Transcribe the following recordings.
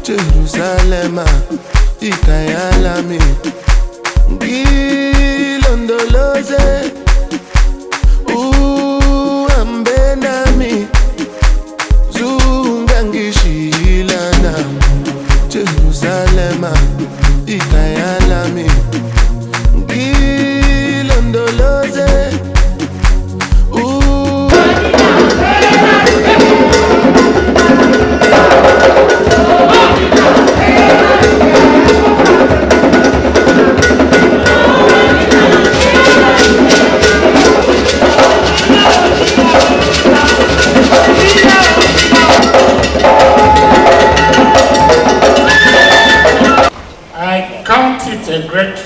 Jerusalem, ikayalami, gilondoloze, ambenami, zungangishilana. Jerusalem, ikayalami, gilondoloze. A great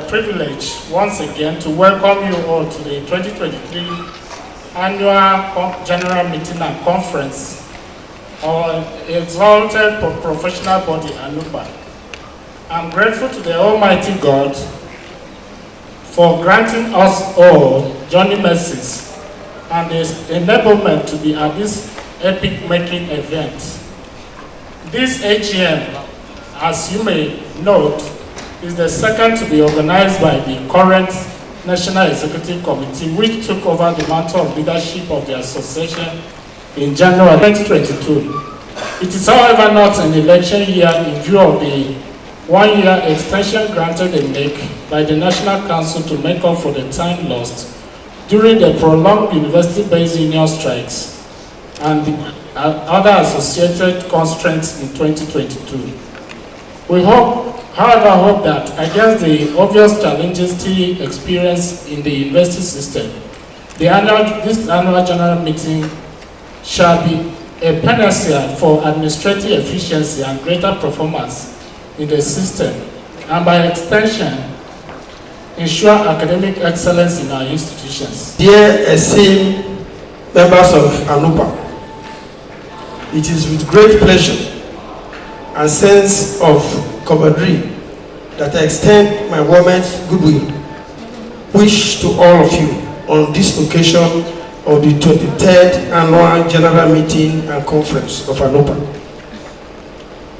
privilege once again to welcome you all to the 2023 Annual General Meeting and Conference of Exalted Professional Body ANUPA. I'm grateful to the Almighty God for granting us all journey mercies and the enablement to be at this epic-making event. This AGM, as you may note, is the second to be organized by the current National Executive Committee, which took over the mantle of leadership of the association in January 2022. It is, however, not an election year in view of the one-year extension granted in NEC by the National Council to make up for the time lost during the prolonged university-based union strikes and the other associated constraints in 2022. We however, hope that against the obvious challenges still experienced in the university system, this annual general meeting shall be a panacea for administrative efficiency and greater performance in the system, and by extension, ensure academic excellence in our institutions. Dear esteemed members of ANUPA, it is with great pleasure and sense of camaraderie that I extend my warmest goodwill wish to all of you on this occasion of the 23rd Annual General Meeting and Conference of ANUPA.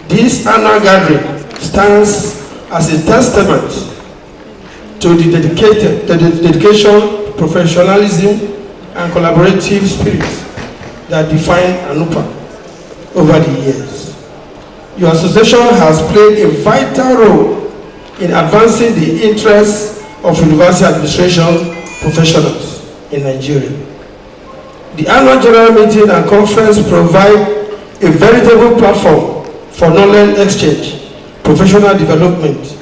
This annual gathering stands as a testament to the dedication, professionalism, and collaborative spirit that define ANUPA over the years. Your association has played a vital role in advancing the interests of university administration professionals in Nigeria. The annual general meeting and conference provide a veritable platform for knowledge exchange, professional development,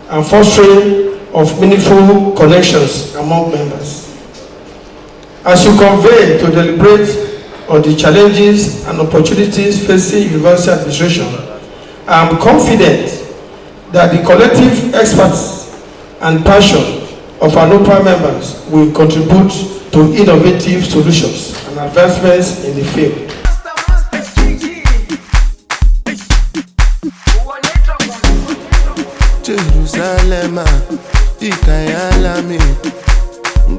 and fostering of meaningful connections among members. As you convene to deliberate on the challenges and opportunities facing university administration, I am confident that the collective experts and passion of ANUPA members will contribute to innovative solutions and advancements in the field. Jerusalem, ikayalami,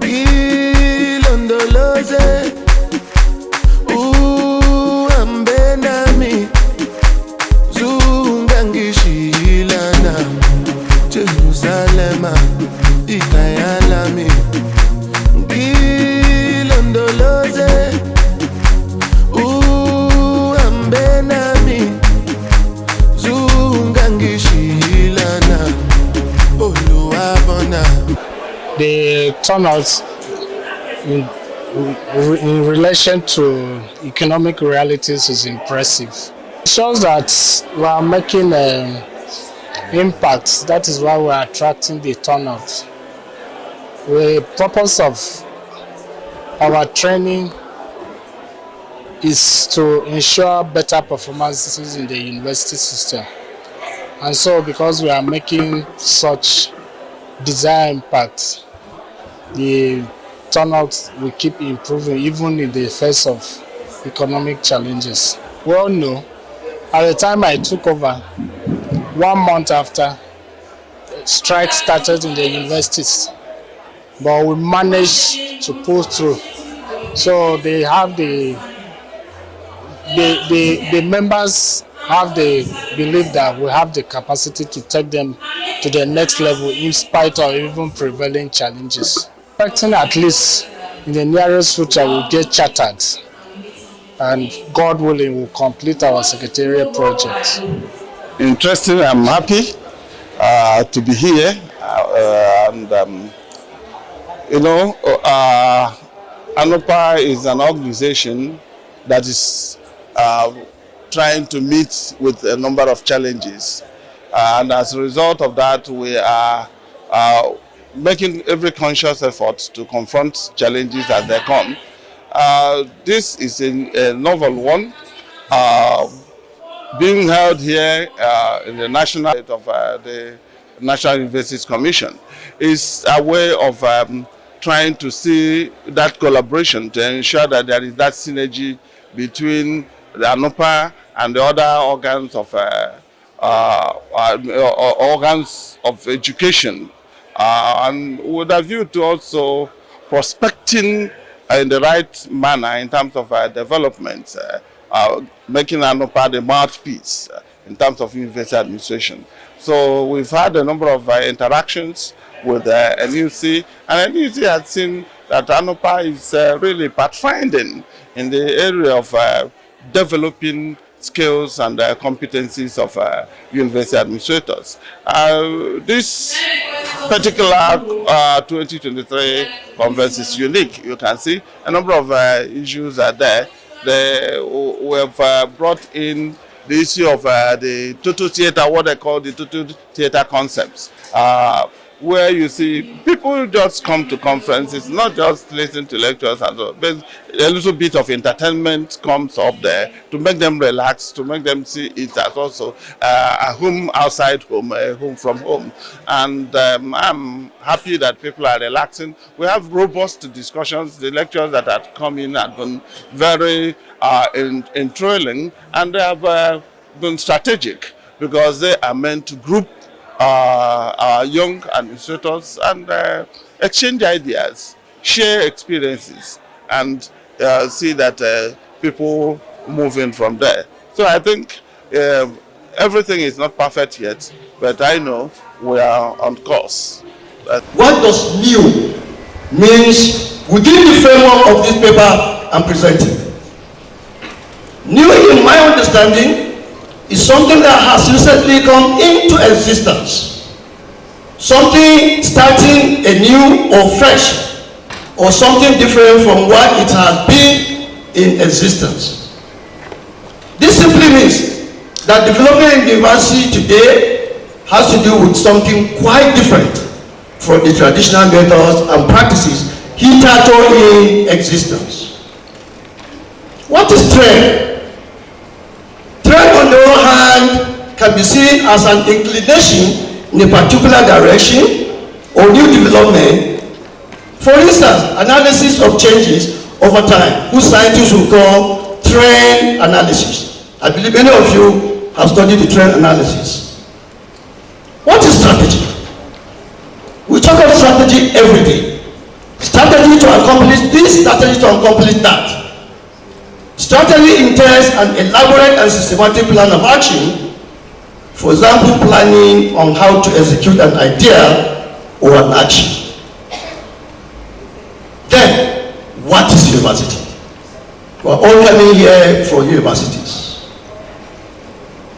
gilondoloze, ambenami, zungangishilana. Jerusalem, ikayalami, gilondoloze, ambenami, zungangishilana. The turnout in relation to economic realities is impressive. It shows that we are making impacts. That is why we are attracting the turnout. The purpose of our training is to ensure better performances in the university system. And so because we are making such desired impacts, the turnout will keep improving even in the face of economic challenges. We all know, at the time I took over, 1 month after, strike started in the universities, but we managed to pull through. So they have the members have the belief that we have the capacity to take them to the next level in spite of even prevailing challenges. Expecting at least in the nearest future we'll get chartered, and God willing we'll complete our secretariat project. Interesting. I'm happy to be here, ANUPA is an organization that is trying to meet with a number of challenges, and as a result of that, we are making every conscious effort to confront challenges as they come. This is a novel one, being held here in the National Universities Commission. Is a way of trying to see that collaboration to ensure that there is that synergy between the ANUPA and the other organs of education, and with a view to also prospecting in the right manner in terms of development, making ANUPA the mouthpiece in terms of university administration. So we've had a number of interactions with NUC, and NUC has seen that ANUPA is really pathfinding in the area of developing skills and competencies of university administrators. This particular 2023 conference is unique. You can see a number of issues are there. We have brought in the issue of the total theater, what they call the total theater concepts, where you see people just come to conferences, not just listen to lectures, and so, but a little bit of entertainment comes up there to make them relax, to make them see it as also a home outside home, a home from home. And I'm happy that people are relaxing. We have robust discussions. The lectures that have come in have been very enthralling, and they have been strategic because they are meant to group our young administrators and exchange ideas, share experiences, and see that people move in from there. So I think everything is not perfect yet, but I know we are on course. What does new means within the framework of this paper I'm presenting? New, in my understanding, is something that has recently come into existence. Something starting anew or fresh, or something different from what it has been in existence. This simply means that development in university today has to do with something quite different from the traditional methods and practices hitherto in existence. What is trend? Trend, on the one hand, can be seen as an inclination in a particular direction or new development. For instance, analysis of changes over time, which scientists will call trend analysis. I believe many of you have studied the trend analysis. What is strategy? We talk of strategy every day. Strategy to accomplish this, strategy to accomplish that. Strategy entails an elaborate and systematic plan of action. For example, planning on how to execute an idea or an action. Then, what is university? We are all coming here for universities.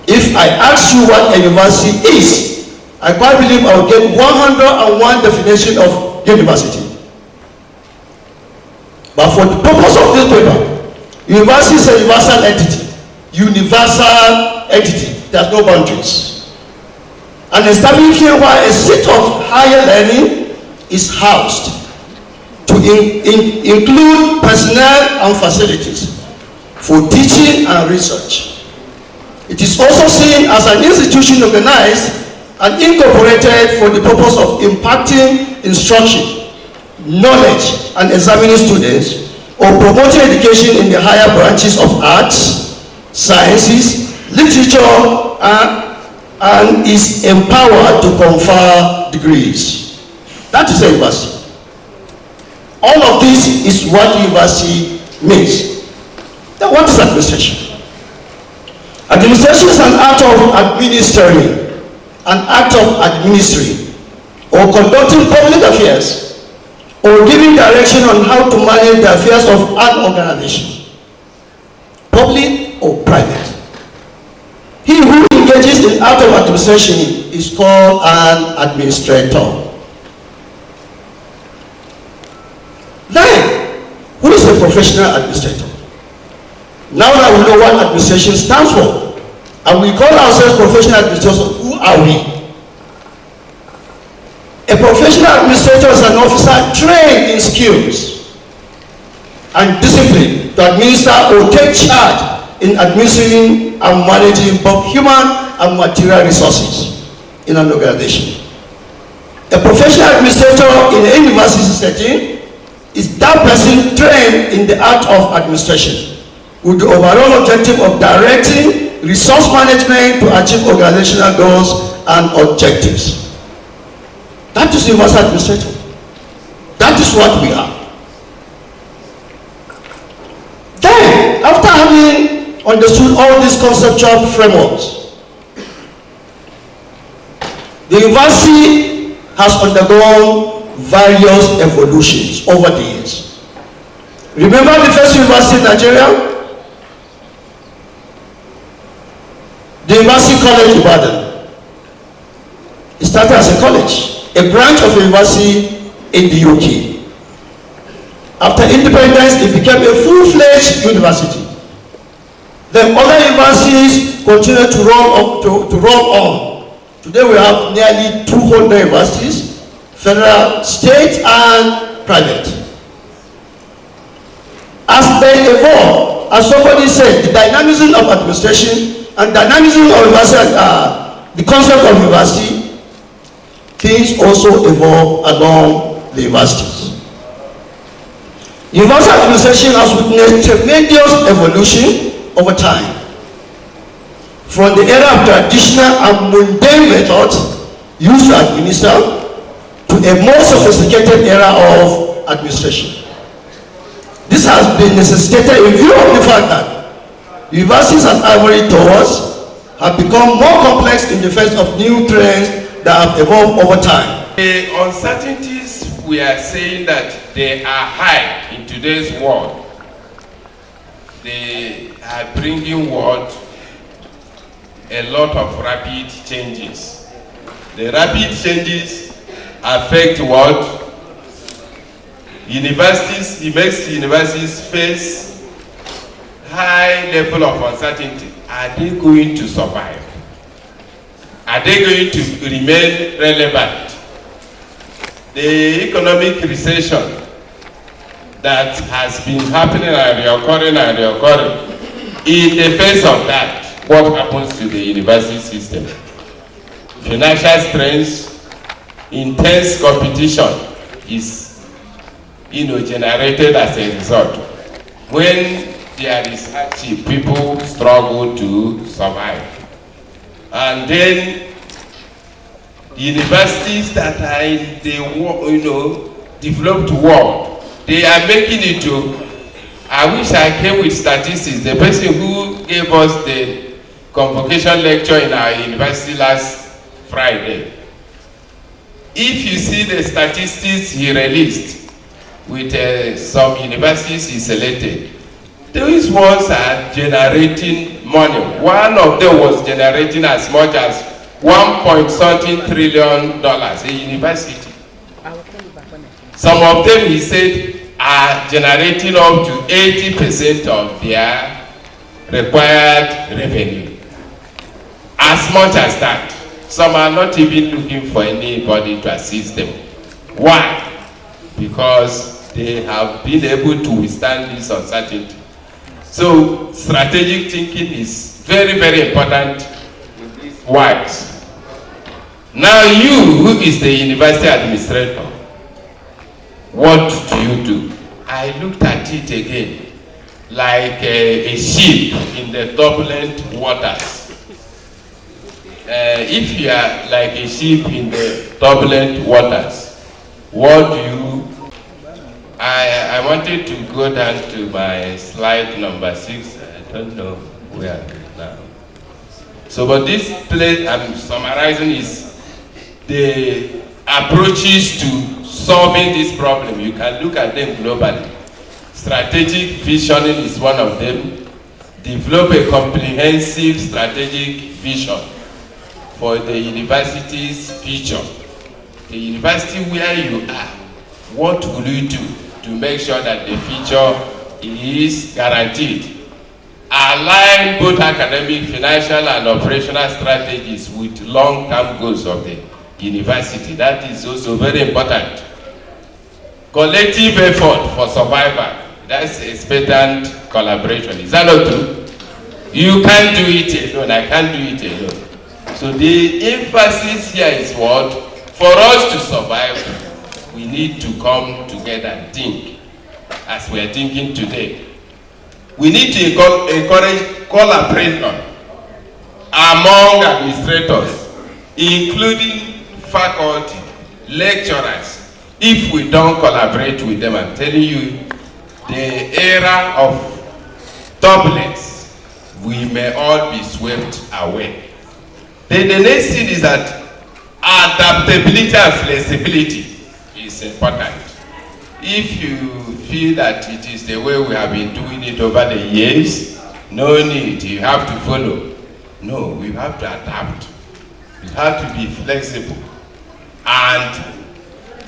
If I ask you what a university is, I quite believe I will get 101 definition of university. But for the purpose of this paper, university is a universal entity. Universal entity. There's no boundaries. And establishing why a seat of higher learning is housed to include personnel and facilities for teaching and research. It is also seen as an institution organized and incorporated for the purpose of impacting instruction, knowledge, and examining students, or promoting education in the higher branches of arts, sciences, literature, and is empowered to confer degrees. That is a university. All of this is what university means. Then what is administration? Administration is an act of administering, or conducting public affairs, or giving direction on how to manage the affairs of an organization, public or private. He who engages in act of administration is called an administrator. Then, who is a professional administrator? Now that we know what administration stands for, and we call ourselves professional administrators, who are we? A professional administrator is an officer trained in skills and discipline to administer or take charge in administering and managing both human and material resources in an organization. A professional administrator in a university setting is that person trained in the art of administration, with the overall objective of directing resource management to achieve organizational goals and objectives. That is universal administrator. That is what we are. Then, after having understood all these conceptual frameworks, the university has undergone various evolutions over the years. Remember the first university in Nigeria? The University College Ibadan. It started as a college, a branch of a university in the UK. After independence, it became a full-fledged university. Then other universities continued to run on. Today we have nearly 200 universities, federal, state, and private. As they evolve, as somebody said, the dynamism of administration and dynamism of university, the concept of university, things also evolve along the universities. University administration has witnessed tremendous evolution over time, from the era of traditional and mundane methods used to administer to a more sophisticated era of administration. This has been necessitated in view of the fact that universities and ivory towers have become more complex in the face of new trends that have evolved over time. The uncertainties, we are saying that they are high in today's world. They are bringing what? A lot of rapid changes. The rapid changes affect what? Universities, it makes universities face high level of uncertainty. Are they going to survive? Are they going to remain relevant? The economic recession that has been happening and reoccurring, in the face of that, what happens to the university system? Financial strength, intense competition is generated as a result. When there is hardship, people struggle to survive. And then universities that are in the developed world, they are making it to, I wish I came with statistics. The person who gave us the convocation lecture in our university last Friday, if you see the statistics he released with some universities he selected, those ones are generating money. One of them was generating as much as $1.something trillion a university. Some of them, he said, are generating up to 80% of their required revenue. As much as that. Some are not even looking for anybody to assist them. Why? Because they have been able to withstand this uncertainty. So strategic thinking is very, very important in these works. Now you, who is the university administrator, what do you do? I looked at it again, like a ship in the turbulent waters. If you are like a ship in the turbulent waters, what do you? I wanted to go down to my slide number 6. I don't know where now. So, but this place I'm summarizing is the approaches to solving this problem. You can look at them globally. Strategic visioning is one of them. Develop a comprehensive strategic vision for the university's future. The university where you are, what will you do to make sure that the future is guaranteed? Align both academic, financial, and operational strategies with long-term goals of the university. That is also very important. Collective effort for survival. That's expectant collaboration. Is that not true? You can't do it alone. I can't do it alone. So the emphasis here is what? For us to survive, we need to come together and think as we are thinking today. We need to encourage collaboration among administrators, including faculty, lecturers. If we don't collaborate with them, I'm telling you, the era of turbulence, we may all be swept away. Then the next thing is that adaptability and flexibility is important. If you feel that it is the way we have been doing it over the years, no need, you have to follow. No, we have to adapt. We have to be flexible and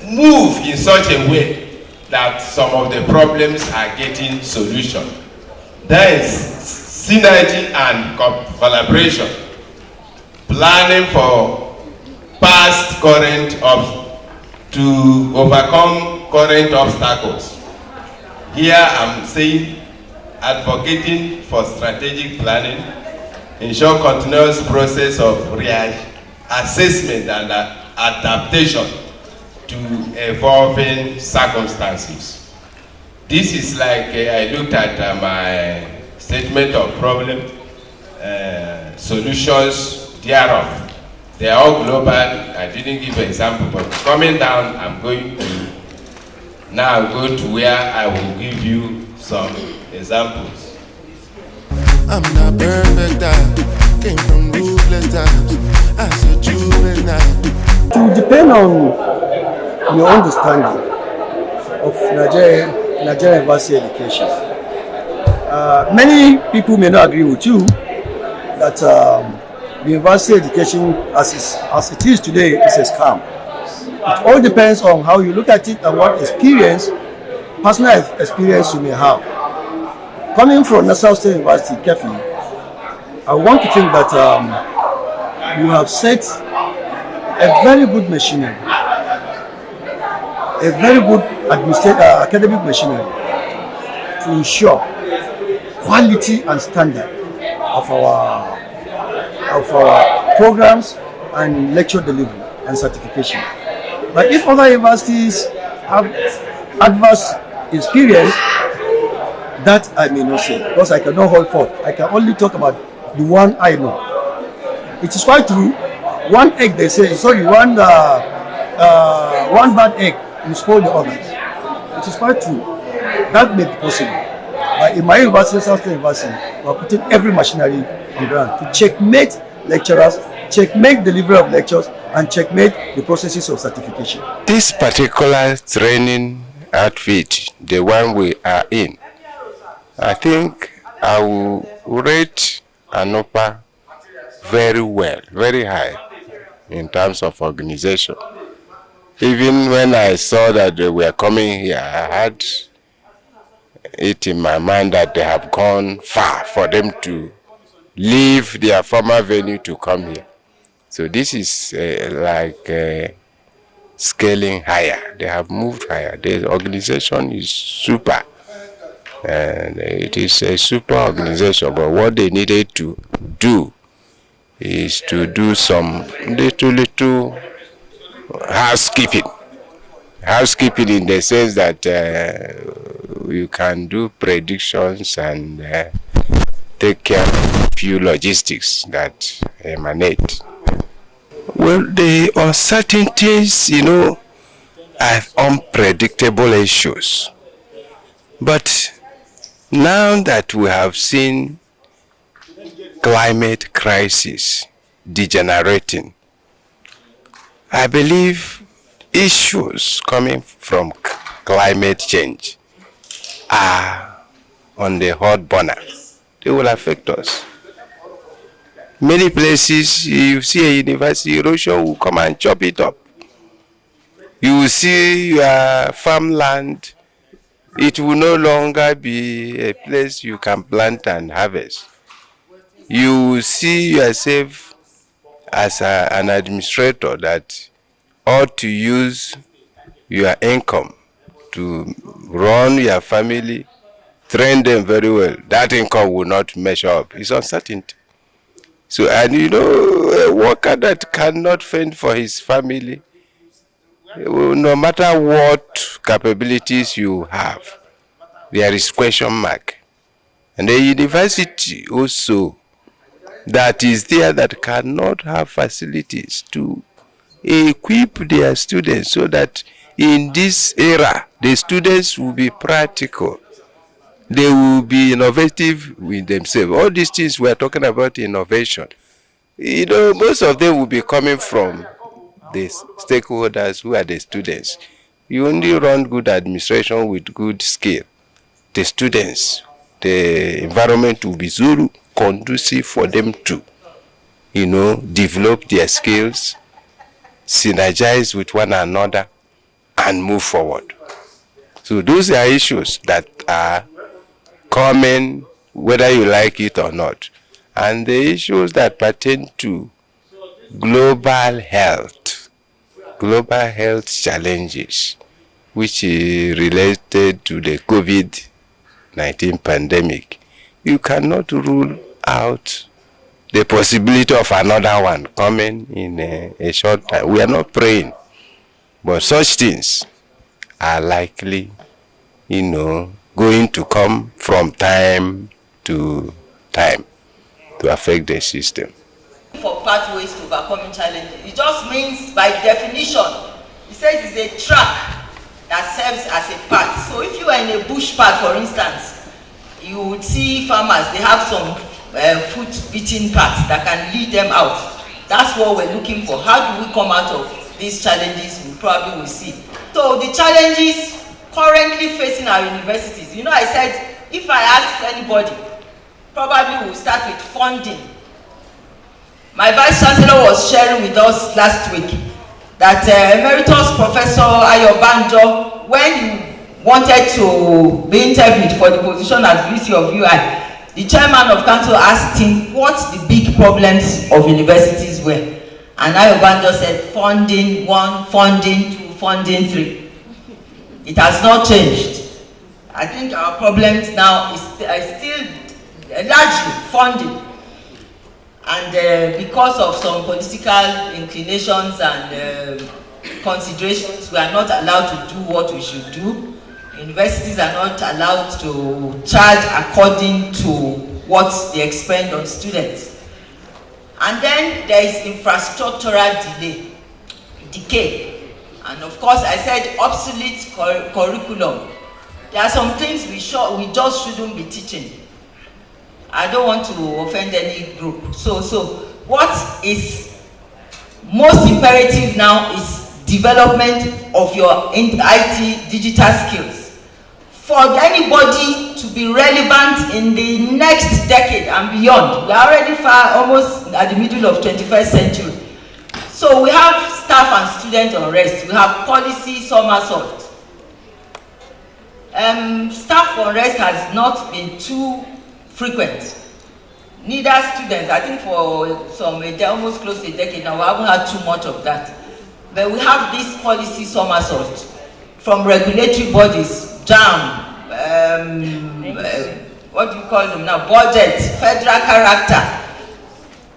move in such a way that some of the problems are getting solution. There is synergy and collaboration. Planning for past current to overcome current obstacles. Here I'm saying advocating for strategic planning, ensure continuous process of assessment and adaptation to evolving circumstances. This is like I looked at my statement of problem, solutions thereof. They are all global. I didn't give an example, but coming down, I'm going to now go to where I will give you some examples. I'm not perfect, I came from ruthless times as a juvenile. It will depend on your understanding of Nigerian university education. Many people may not agree with you that the university education as it is today is a scam. It all depends on how you look at it and what personal experience you may have. Coming from Nassau State University, Kefi, I want to think that you have set a very good machinery, a very good academic machinery to ensure quality and standard of our programs and lecture delivery and certification. But if other universities have adverse experience, that I may not say, because I cannot hold forth. I can only talk about the one I know. It is quite true. One egg, they say, sorry, one bad egg will spoil the others. It is quite true. That may be possible. But in my university, South State University, we are putting every machinery on ground to checkmate lecturers, checkmate delivery of lectures, and checkmate the processes of certification. This particular training outfit, the one we are in, I think I will rate ANUPA very well, very high in terms of organization. Even when I saw that they were coming here, I had it in my mind that they have gone far for them to leave their former venue to come here. So this is like scaling higher. They have moved higher. The organization is super. And it is a super organization, but what they needed to do is to do some little housekeeping. Housekeeping in the sense that you can do predictions and take care of a few logistics that emanate. Well, the uncertainties, are unpredictable issues. But now that we have seen climate crisis degenerating. I believe issues coming from climate change are on the hot burner. They will affect us. Many places, you see a university, erosion will come and chop it up. You will see your farmland, it will no longer be a place you can plant and harvest. You will see yourself as an administrator that ought to use your income to run your family, train them very well. That income will not measure up. It's uncertainty. So, and you know, a worker that cannot fend for his family, no matter what capabilities you have, there is question mark. And the university also that is there that cannot have facilities to equip their students so that in this era, the students will be practical. They will be innovative with themselves. All these things we are talking about innovation. You know, most of them will be coming from the stakeholders who are the students. You only run good administration with good skill. The students, the environment will be so conducive for them to, you know, develop their skills, synergize with one another, and move forward. So those are issues that are common, whether you like it or not. And the issues that pertain to global health challenges, which is related to the COVID-19 pandemic, you cannot rule out the possibility of another one coming in a short time. We are not praying, but such things are likely, you know, going to come from time to time to affect the system. For pathways to overcoming challenges, it just means, by definition, it says it's a track that serves as a path. So if you are in a bush path, for instance, you would see farmers, they have some foot-beating paths that can lead them out. That's what we're looking for. How do we come out of these challenges? We probably will see. So the challenges currently facing our universities, you know, I said, if I ask anybody, probably we'll start with funding. My Vice Chancellor was sharing with us last week that Emeritus Professor Ayobanjo, when he wanted to be interviewed for the position as VC of UI, the chairman of council asked him what the big problems of universities were. And Ayobanjo said, funding 1, funding 2, funding 3. It has not changed. I think our problems now is still largely funding. And because of some political inclinations and considerations, we are not allowed to do what we should do. Universities are not allowed to charge according to what they expend on students. And then there is infrastructural decay. And of course, I said obsolete curriculum. There are some things we just shouldn't be teaching. I don't want to offend any group. So what is most imperative now is development of your IT digital skills. For anybody to be relevant in the next decade and beyond, we are already far, almost at the middle of 21st century. So we have staff and student unrest. We have policy somersault. Staff unrest has not been too frequent. Neither students, I think for some, almost close to a decade now, we haven't had too much of that. But we have this policy somersault from regulatory bodies, JAM, what do you call them now, budget, federal character,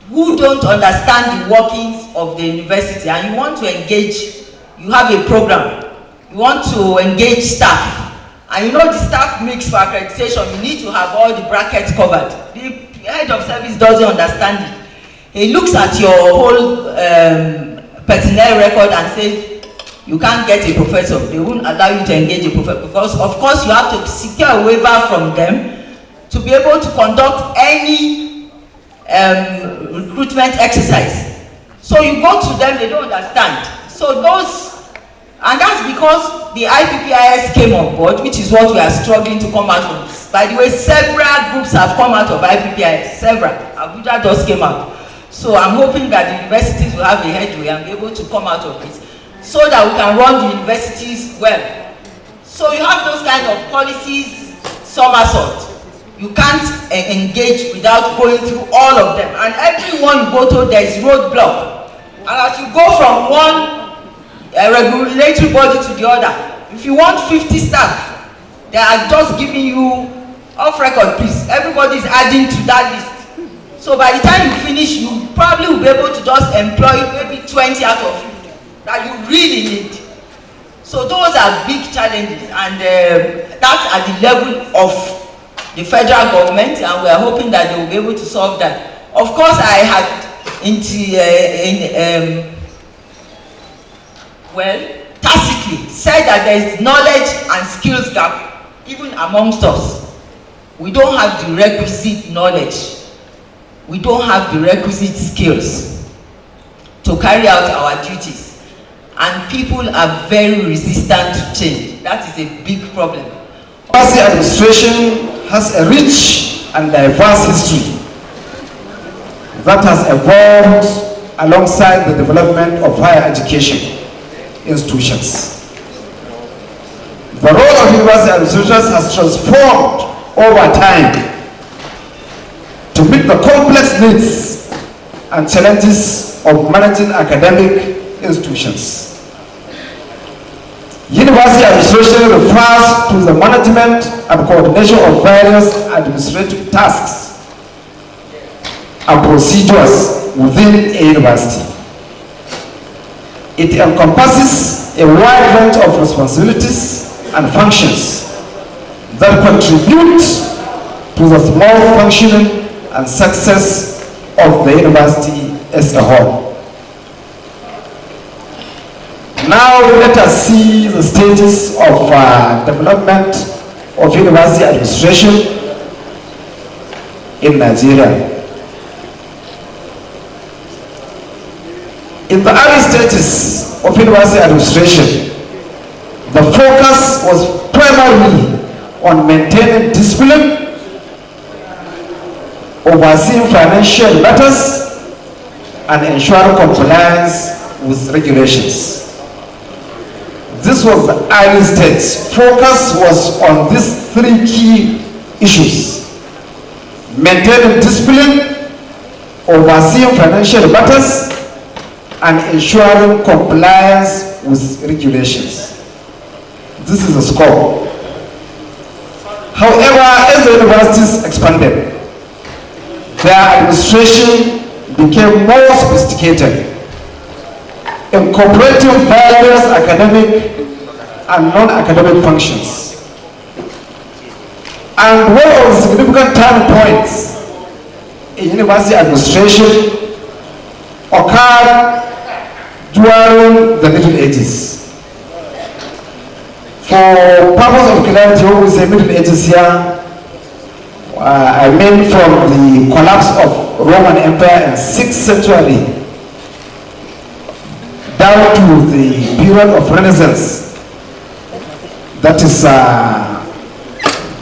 who don't understand the workings of the university. And you want to engage, you have a program, you want to engage staff. And you know the staff mix for accreditation, you need to have all the brackets covered. The head of service doesn't understand it. He looks at your whole personnel record and says, you can't get a professor. They won't allow you to engage a professor because, of course, you have to secure a waiver from them to be able to conduct any recruitment exercise. So you go to them, they don't understand. So and that's because the IPPIS came on board, which is what we are struggling to come out from this. By the way, several groups have come out of IPPIS, several. Abuja just came out. So I'm hoping that the universities will have a headway and be able to come out of it so that we can run the universities well. So you have those kind of policies, somersault. You can't engage without going through all of them. And everyone you go to, there is roadblock. And as you go from one regulatory body to the other, if you want 50 staff, they are just giving you off record, please. Everybody is adding to that list. So by the time you finish, you probably will be able to just employ maybe 20 out of 50 that you really need. So those are big challenges, and that's at the level of the federal government, and we are hoping that they will be able to solve that. Of course, I had tacitly said that there is knowledge and skills gap even amongst us. We don't have the requisite knowledge. We don't have the requisite skills to carry out our duties. And people are very resistant to change. That is a big problem. Policy administration has a rich and diverse history that has evolved alongside the development of higher education institutions. The role of university administrators has transformed over time to meet the complex needs and challenges of managing academic institutions. University administration refers to the management and coordination of various administrative tasks and procedures within a university. It encompasses a wide range of responsibilities and functions that contribute to the small functioning and success of the university as a whole. Now let us see the status of development of university administration in Nigeria. In the early stages of university administration, the focus was primarily on maintaining discipline, overseeing financial matters, and ensuring compliance with regulations. This was the early stage. Focus was on these three key issues: maintaining discipline, overseeing financial matters, and ensuring compliance with regulations. This is the scope. However, as the universities expanded, their administration became more sophisticated, incorporating various academic and non-academic functions. And one of the significant turning points in university administration occurred during the Middle Ages. For purpose of clarity, when we say Middle Ages here, I mean from the collapse of Roman Empire in 6th century down to the period of Renaissance. That is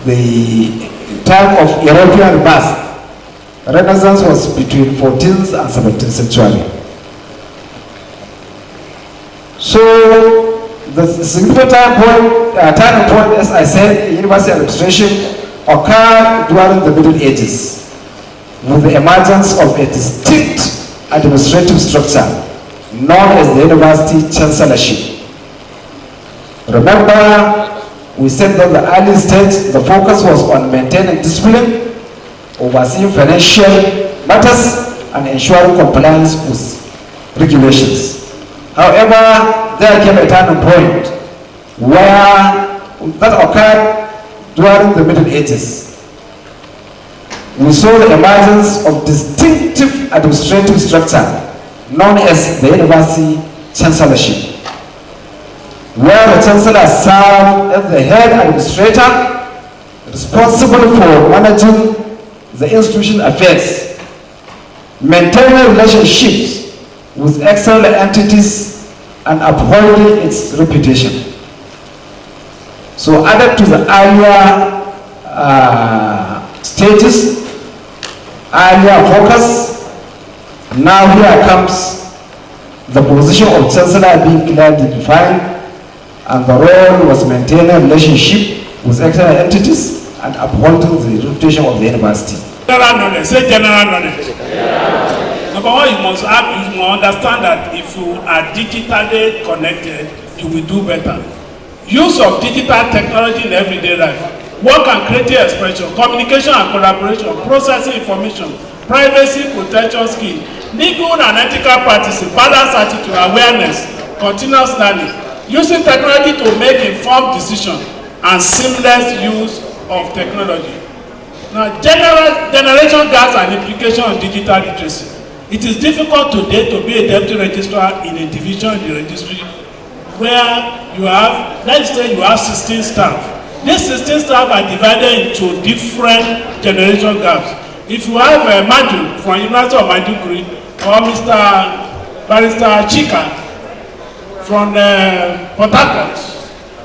the time of European birth. Renaissance was between 14th and 17th century. So the significant turning point, as I said, in university administration occurred during the Middle Ages with the emergence of a distinct administrative structure known as the University Chancellorship. Remember, we said that the early stage, the focus was on maintaining discipline, overseeing financial matters, and ensuring compliance with regulations. However, there came a turning point where that occurred during the Middle Ages. We saw the emergence of distinctive administrative structure known as the University Chancellorship, where the Chancellor served as the head administrator responsible for managing the institution affairs maintaining relationships with external entities and upholding its reputation. So added to the earlier stages, earlier focus, now here comes the position of Chancellor being clearly defined, and the role was maintaining relationship with external entities and upholding the reputation of the university. General knowledge, say general knowledge. Number one, you must understand that if you are digitally connected, you will do better. Use of digital technology in everyday life, work and creative expression, communication and collaboration, processing information, privacy protection skills, legal and ethical practices, balanced attitude, awareness, continuous learning, using technology to make informed decisions, and seamless use of technology. Now, generation gaps and implication of digital literacy. It is difficult today to be a deputy registrar in a division in the registry where you have, let's say you have 16 staff. These 16 staff are divided into different generation gaps. If you have a Madu from University of Maiduguri or Mr. Barrister Chika from Port Harcourt,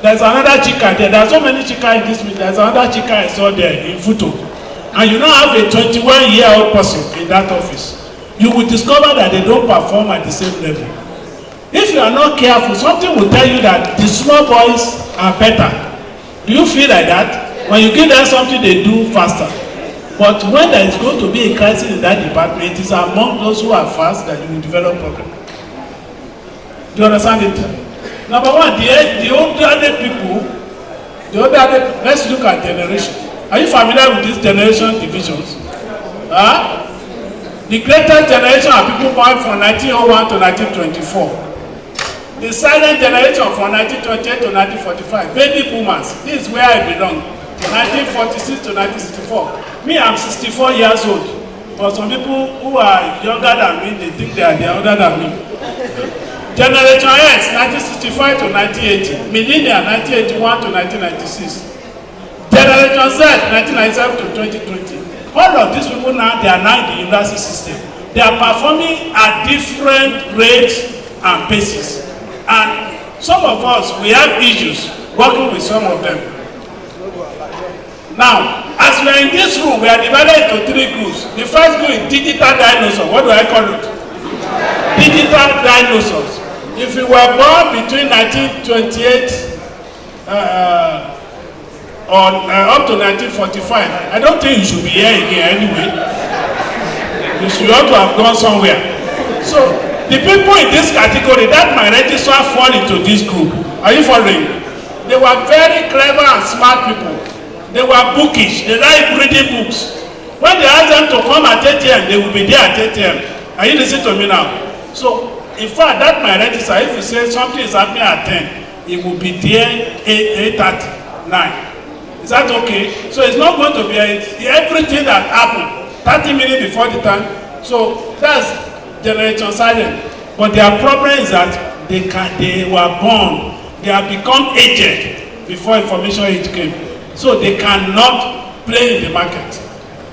there's another Chika there. There are so many Chika in this meeting. There's another Chika I saw there in Futo. And you now have a 21-year-old person in that office. You will discover that they don't perform at the same level. If you are not careful, something will tell you that the small boys are better. Do you feel like that? When you give them something, they do faster. But when there is going to be a crisis in that department, it is among those who are fast that you will develop problem. Do you understand it? Number one, the older people, let's look at generation. Are you familiar with these generation divisions? The greatest generation are people born from 1901 to 1924. The silent generation from 1928 to 1945. Baby boomers. This is where I belong. 1946 to 1964. Me, I'm 64 years old. But some people who are younger than me, they think they are older than me. Generation S, 1965 to 1980. Millennial, 1981 to 1996. Generation Z, 1997 to 2020. All of these people now, they are now in the university system. They are performing at different rates and paces. And some of us, we have issues working with some of them. Now, as we are in this room, we are divided into 3 groups. The first group is digital dinosaurs. What do I call it? Digital dinosaurs. If you were born between 1928 up to 1945, I don't think you should be here again anyway. You should ought to have gone somewhere. So, the people in this category, that my registrar fall into this group. Are you following? They were very clever and smart people. They were bookish. They like reading books. When they ask them to come at 8 a.m., they will be there at 8 a.m. Are you listening to me now? So, in fact, that my registrar, if you say something is happening at 10, it will be there 8:30, 9. Is that okay? So it's not going to be everything that happened 30 minutes before the time. So that's generation silent. But their problem is that they were born, they have become aged before information age came. So they cannot play in the market.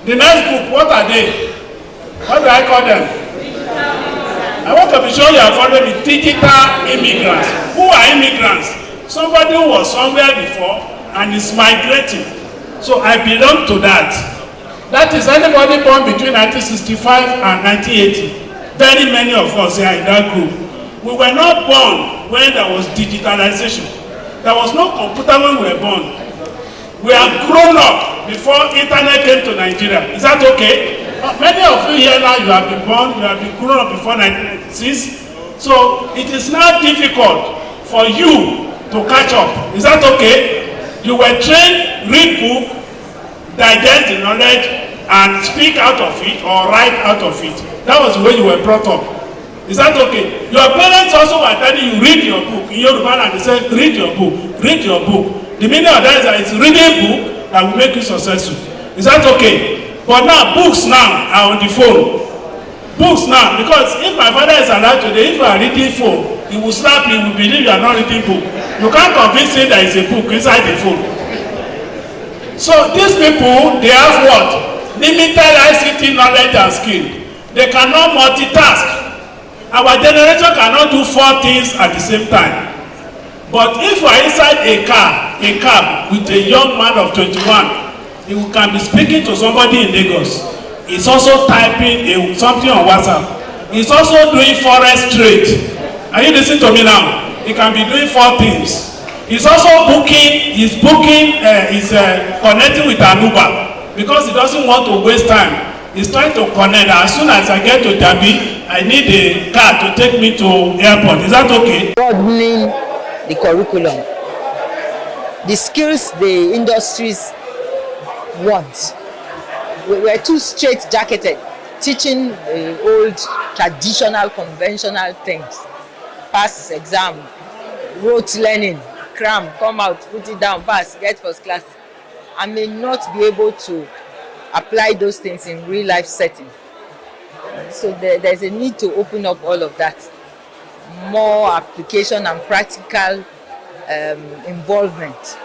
The next group, what are they? What do I call them? I want to be sure you are following the digital immigrants. Who are immigrants? Somebody who was somewhere before and is migrating. So I belong to that. That is anybody born between 1965 and 1980. Very many of us are in that group. We were not born when there was digitalization. There was no computer when we were born. We have grown up before internet came to Nigeria. Is that okay? Many of you here now, you have been born, you have been grown up before 1996. So it is now difficult for you to catch up. Is that okay? You were trained, read book, digest the knowledge, and speak out of it or write out of it. That was the way you were brought up. Is that okay? Your parents also were telling you, read your book. In Yoruba land, they say, read your book, read your book. The meaning of that is that it's reading book that will make you successful. Is that okay? But now, books now are on the phone. Books now, because if my father is alive today, if you are reading phone, he will slap you, he will believe you are not reading book. You can't convince him there is a book inside the phone. So these people, they have what? Limited ICT knowledge and skill. They cannot multitask. Our generation cannot do 4 things at the same time. But if we are inside a cab with a young man of 21, he can be speaking to somebody in Lagos. He's also typing something on WhatsApp. He's also doing forest trade. Are you listening to me now? He can be doing 4 things. He's also connecting with ANUPA because he doesn't want to waste time. He's trying to connect. As soon as I get to Dabi, I need a car to take me to airport. Is that okay? Broadening the curriculum, the skills the industries want. We're too straight-jacketed, teaching the old, traditional, conventional things. Pass exam, rote learning, cram, come out, put it down, pass, get first class. I may not be able to apply those things in real life setting. So there's a need to open up all of that. More application and practical involvement.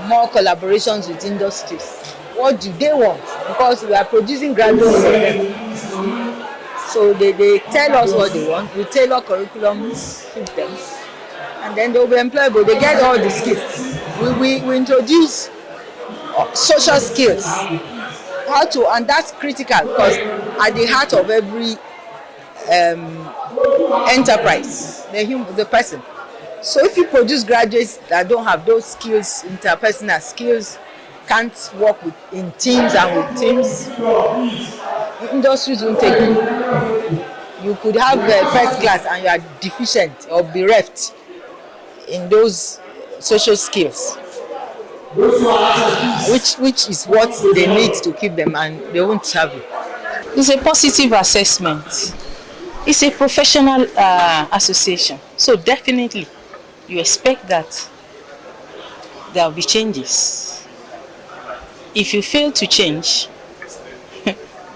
More collaborations with industries. What do they want? Because we are producing graduates for them. So they tell us what they want. We tailor curriculum to them. And then they'll be employable. They get all the skills. We introduce social skills. And that's critical because at the heart of every enterprise, the person. So if you produce graduates that don't have those skills, interpersonal skills, can't work in teams and with teams, industries won't take you. You could have first class and you are deficient or bereft in those social skills, which is what they need to keep them, and they won't have it. It's a positive assessment. It's a professional association. So definitely you expect that there will be changes. If you fail to change,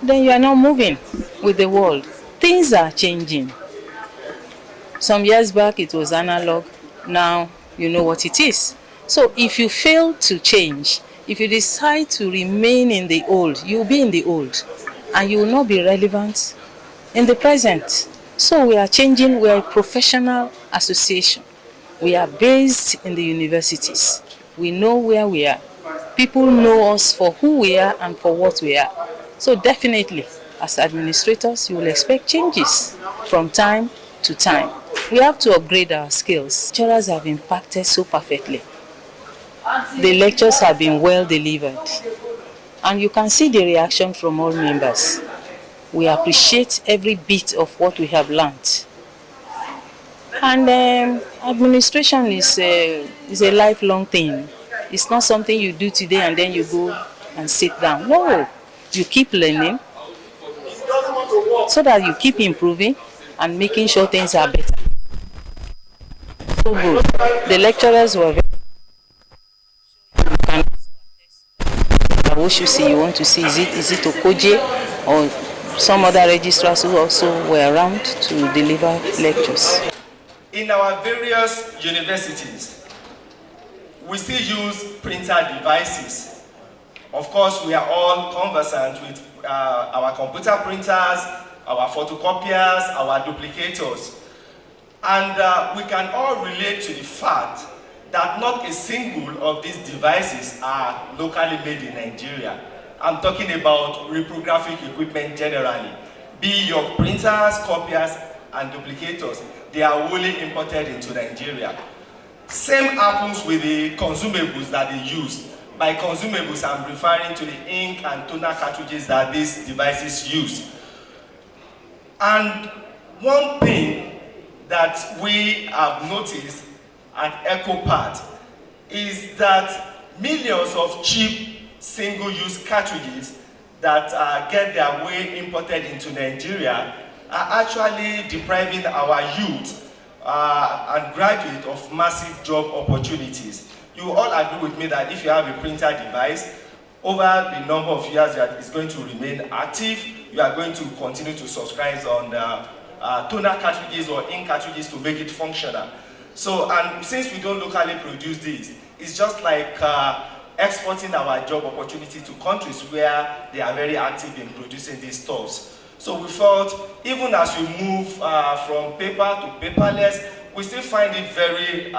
then you are not moving with the world. Things are changing. Some years back it was analog. Now you know what it is. So if you fail to change, if you decide to remain in the old, you'll be in the old and you will not be relevant in the present. So we are changing. We are a professional association. We are based in the universities. We know where we are. People know us for who we are and for what we are. So definitely, as administrators, you will expect changes from time to time. We have to upgrade our skills. Lecturers have impacted so perfectly. The lectures have been well delivered. And you can see the reaction from all members. We appreciate every bit of what we have learned. And administration is a lifelong thing. It's not something you do today and then you go and sit down. No, you keep learning so that you keep improving and making sure things are better. So good. The lecturers were very what you see, you want to see, is it Okoje or some other registrars who also were around to deliver lectures? In our various universities, we still use printer devices. Of course, we are all conversant with our computer printers, our photocopiers, our duplicators. And we can all relate to the fact that not a single of these devices are locally made in Nigeria. I'm talking about reprographic equipment generally. Be your printers, copiers, and duplicators, they are wholly imported into Nigeria. Same happens with the consumables that they use. By consumables, I'm referring to the ink and toner cartridges that these devices use. And one thing that we have noticed at EcoPart is that millions of cheap single-use cartridges that get their way imported into Nigeria are actually depriving our youth and graduates of massive job opportunities. You all agree with me that if you have a printer device, over the number of years that it's going to remain active, you are going to continue to subscribe on toner cartridges or ink cartridges to make it functional. So, and since we don't locally produce these, it's just like exporting our job opportunity to countries where they are very active in producing these stuffs. So we felt, even as we move from paper to paperless, we still find it very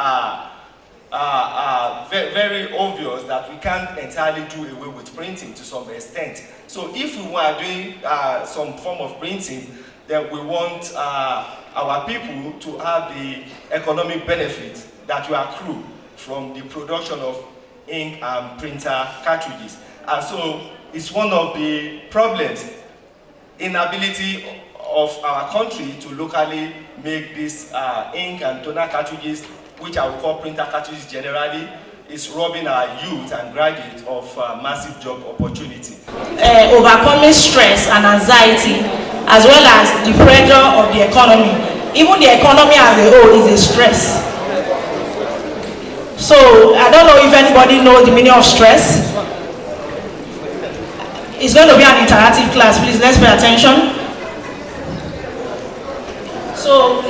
obvious that we can't entirely do away with printing to some extent. So if we were doing some form of printing, then we want our people to have the economic benefit that will accrue from the production of ink and printer cartridges. And so it's one of the problems, inability of our country to locally make this ink and toner cartridges, which I will call printer cartridges generally, is robbing our youth and graduates of massive job opportunity. Overcoming stress and anxiety, as well as the pressure of the economy. Even the economy as a whole is a stress. So I don't know if anybody knows the meaning of stress. It's going to be an interactive class, please let's pay attention. So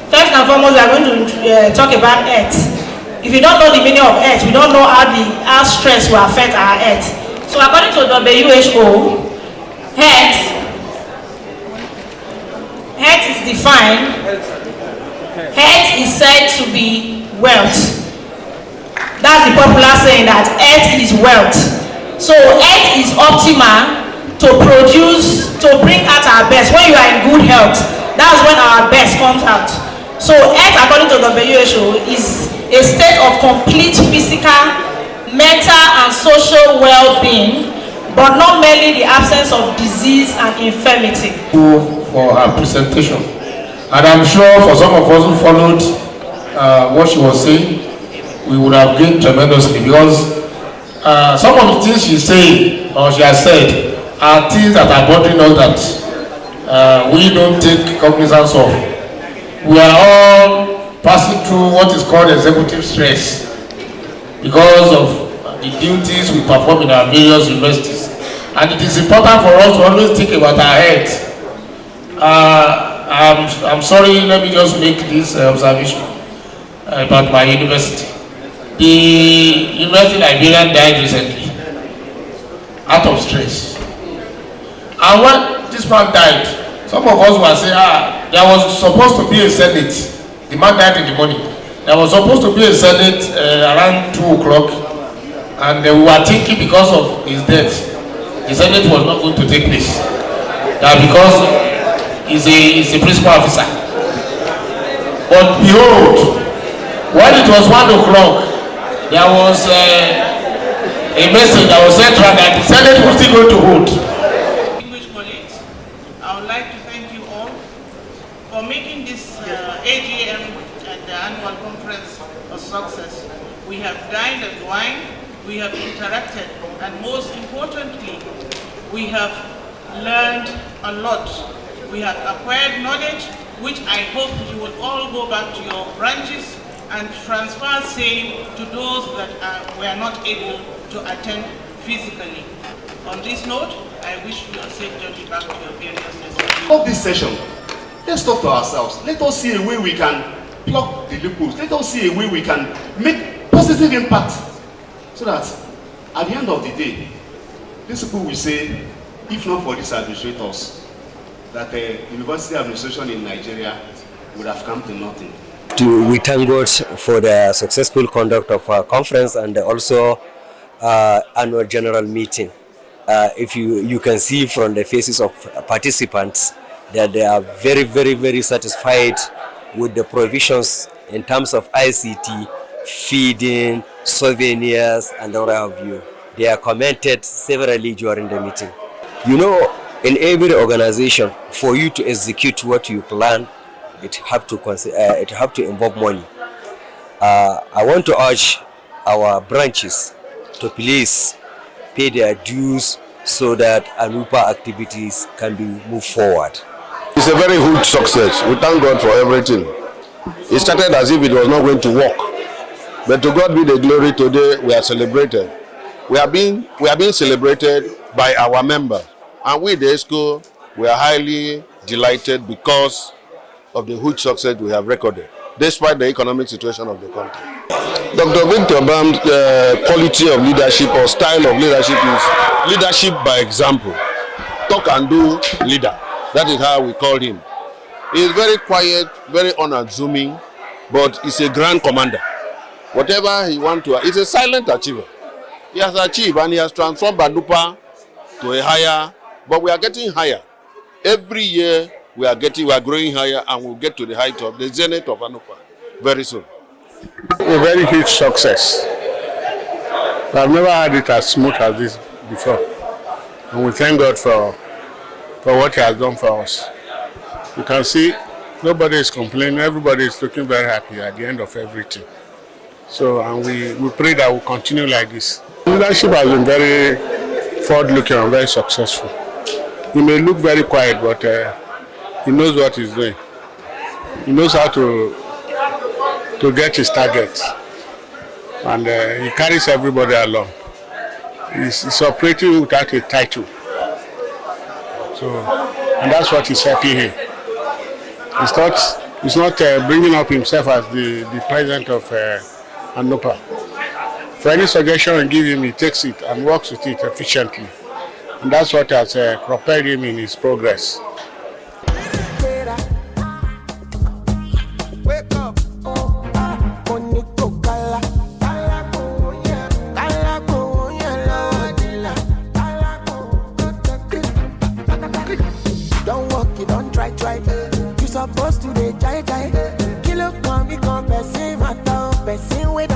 first and foremost, we are going to talk about earth. If you don't know the meaning of earth, we don't know how stress will affect our earth. So according to WHO, health is defined. Health is said to be wealth. That's the popular saying that health is wealth. So health is optimal to bring out our best. When you are in good health, that's when our best comes out. So health, according to the WHO, is a state of complete physical, mental and social well-being, but not merely the absence of disease and infirmity. For her presentation, and I'm sure for some of us who followed what she was saying, we would have gained tremendously, because some of the things she's saying or she has said are things that are bothering us that we don't take cognizance of. We are all passing through what is called executive stress because of the duties we perform in our various universities, and it is important for us to always think about our health. I'm sorry, let me just make this observation about my university. The University Nigerian died recently out of stress, and when this man died, some of us were saying, there was supposed to be a Senate. The man died in the morning. There was supposed to be a Senate around 2 o'clock, and we were thinking because of his death, the Senate was not going to take place. Because he's a principal officer. But behold, when it was 1 o'clock, there was a message that was sent around that the Senate was still going to hold. Distinguished colleagues, I would like to thank you all for making this AGM and the annual conference a success. We have dined and wined, we have interacted, and most importantly, we have learned a lot. We have acquired knowledge, which I hope you will all go back to your branches and transfer same to those that were not able to attend physically. On this note, I wish you a safe journey back to your various destinations. Of this session, let's talk to ourselves. Let us see a way we can plug the loopholes. Let us see a way we can make positive impact, so that at the end of the day, these people will say, if not for these administrators, that the university administration in Nigeria would have come to nothing. We thank God for the successful conduct of our conference and also annual general meeting. If you can see from the faces of participants that they are very, very, very satisfied with the provisions in terms of ICT, feeding, souvenirs, and what have you. They are commented severally during the meeting. You know, in every organization, for you to execute what you plan, it have to involve money. I want to urge our branches to please pay their dues so that ANUPA activities can be moved forward. It's a very huge success. We thank God for everything. It started as if it was not going to work, but to God be the glory. Today we are celebrated. We are being celebrated by our members, and we, the ESCO, we are highly delighted because of the huge success we have recorded, despite the economic situation of the country. Dr. Victor Bam's quality of leadership or style of leadership is leadership by example. talk and do leader. That is how we called him. He is very quiet, very unassuming, but he's a grand commander. Whatever he wants to, he's a silent achiever. He has achieved and he has transformed ANUPA to a higher, but we are getting higher. Every year we are growing higher, and we'll get to the height of the zenith of ANUPA very soon. A very huge success. I've never had it as smooth as this before. And we thank God for what he has done for us. You can see nobody is complaining, everybody is looking very happy at the end of everything. So, and we pray that we'll continue like this. Leadership has been very forward-looking and very successful. He may look very quiet, but he knows what he's doing. He knows how to get his targets, and he carries everybody along. He's operating without a title, and that's what is happy here. He's not bringing up himself as the president of ANUPA. For any suggestion I give him, he takes it and works with it efficiently, and that's what has propelled him in his progress. Supposed to be jai. Kilo come, person with